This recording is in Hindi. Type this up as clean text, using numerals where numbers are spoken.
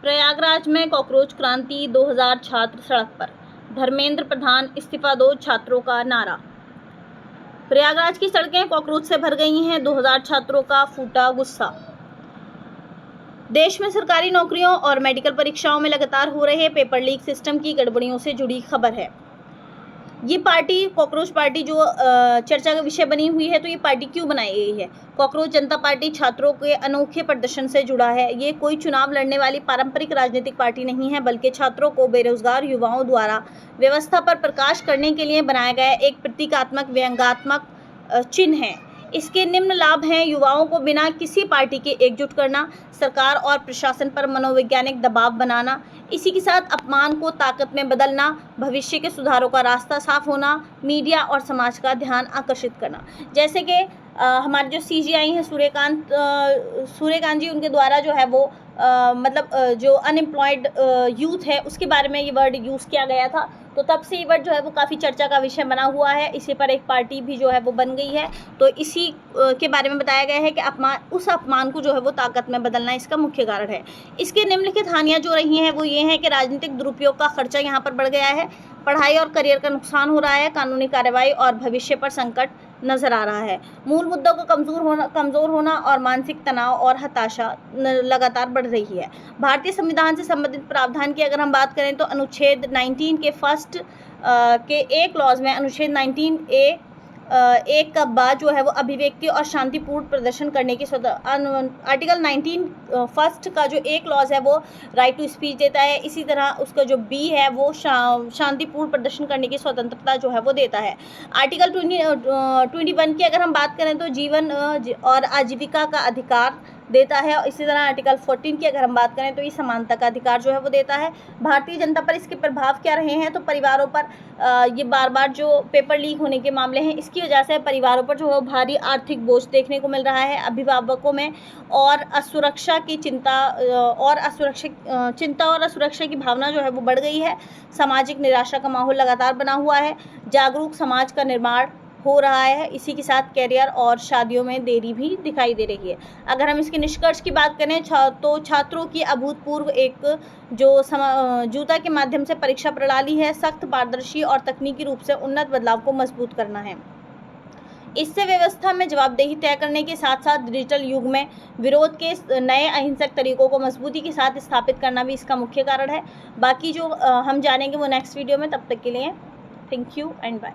प्रयागराज में कॉकरोच क्रांति 2000 छात्र सड़क पर, धर्मेंद्र प्रधान इस्तीफा दो छात्रों का नारा। प्रयागराज की सड़कें कॉकरोच से भर गई हैं, 2000 छात्रों का फूटा गुस्सा। देश में सरकारी नौकरियों और मेडिकल परीक्षाओं में लगातार हो रहे पेपर लीक सिस्टम की गड़बड़ियों से जुड़ी खबर है। ये पार्टी कॉकरोच पार्टी जो चर्चा का विषय बनी हुई है, तो ये पार्टी क्यों बनाई गई है? कॉकरोच जनता पार्टी छात्रों के अनोखे प्रदर्शन से जुड़ा है। ये कोई चुनाव लड़ने वाली पारंपरिक राजनीतिक पार्टी नहीं है, बल्कि छात्रों को बेरोजगार युवाओं द्वारा व्यवस्था पर प्रकाश करने के लिए बनाया गया एक प्रतीकात्मक व्यंग्यात्मक चिन्ह है। इसके निम्न लाभ हैं: युवाओं को बिना किसी पार्टी के एकजुट करना, सरकार और प्रशासन पर मनोवैज्ञानिक दबाव बनाना, इसी के साथ अपमान को ताकत में बदलना, भविष्य के सुधारों का रास्ता साफ होना, मीडिया और समाज का ध्यान आकर्षित करना। जैसे कि हमारे जो CGI हैं सूर्यकांत जी, उनके द्वारा जो है वो जो अनएम्प्लॉयड यूथ है उसके बारे में ये वर्ड यूज़ किया गया था। तो तब से ये वर्ड जो है वो काफ़ी चर्चा का विषय बना हुआ है। इसी पर एक पार्टी भी जो है वो बन गई है। तो इसी के बारे में बताया गया है कि उस अपमान को जो है वो ताकत में बदलना इसका मुख्य कारण है। इसके निम्नलिखित हानियाँ जो रही हैं वो ये हैं कि राजनीतिक दुरुपयोग का खर्चा यहाँ पर बढ़ गया है, पढ़ाई और करियर का नुकसान हो रहा है, कानूनी कार्रवाई और भविष्य पर संकट नजर आ रहा है, मूल मुद्दों का कमजोर होना और मानसिक तनाव और हताशा लगातार बढ़ रही है। भारतीय संविधान से संबंधित प्रावधान की अगर हम बात करें तो अनुच्छेद 19 के फर्स्ट के एक क्लॉज में अनुच्छेद 19A एक का बाद जो है वो अभिव्यक्ति और शांतिपूर्ण प्रदर्शन करने की आर्टिकल 19 फर्स्ट का जो एक क्लॉज है वो राइट टू स्पीच देता है। इसी तरह उसका जो B है वो शांतिपूर्ण प्रदर्शन करने की स्वतंत्रता जो है वो देता है। आर्टिकल 21 की अगर हम बात करें तो जीवन और आजीविका का अधिकार देता है। और इसी तरह आर्टिकल 14 की अगर हम बात करें तो ये समानता का अधिकार जो है वो देता है। भारतीय जनता पर इसके प्रभाव क्या रहे हैं? तो परिवारों पर ये बार बार जो पेपर लीक होने के मामले हैं, इसकी वजह से परिवारों पर जो है भारी आर्थिक बोझ देखने को मिल रहा है, अभिभावकों में और असुरक्षा की चिंता और असुरक्षा की भावना जो है वो बढ़ गई है। सामाजिक निराशा का माहौल लगातार बना हुआ है, जागरूक समाज का निर्माण हो रहा है। इसी के साथ कैरियर और शादियों में देरी भी दिखाई दे रही है। अगर हम इसके निष्कर्ष की बात करें तो छात्रों की अभूतपूर्व एक जो समझौता के माध्यम से परीक्षा प्रणाली है, सख्त, पारदर्शी और तकनीकी रूप से उन्नत बदलाव को मजबूत करना है। इससे व्यवस्था में जवाबदेही तय करने के साथ साथ डिजिटल युग में विरोध के नए अहिंसक तरीकों को मजबूती के साथ स्थापित करना भी इसका मुख्य कारण है। बाकी जो हम जानेंगे वो नेक्स्ट वीडियो में। तब तक के लिए थैंक यू एंड बाय।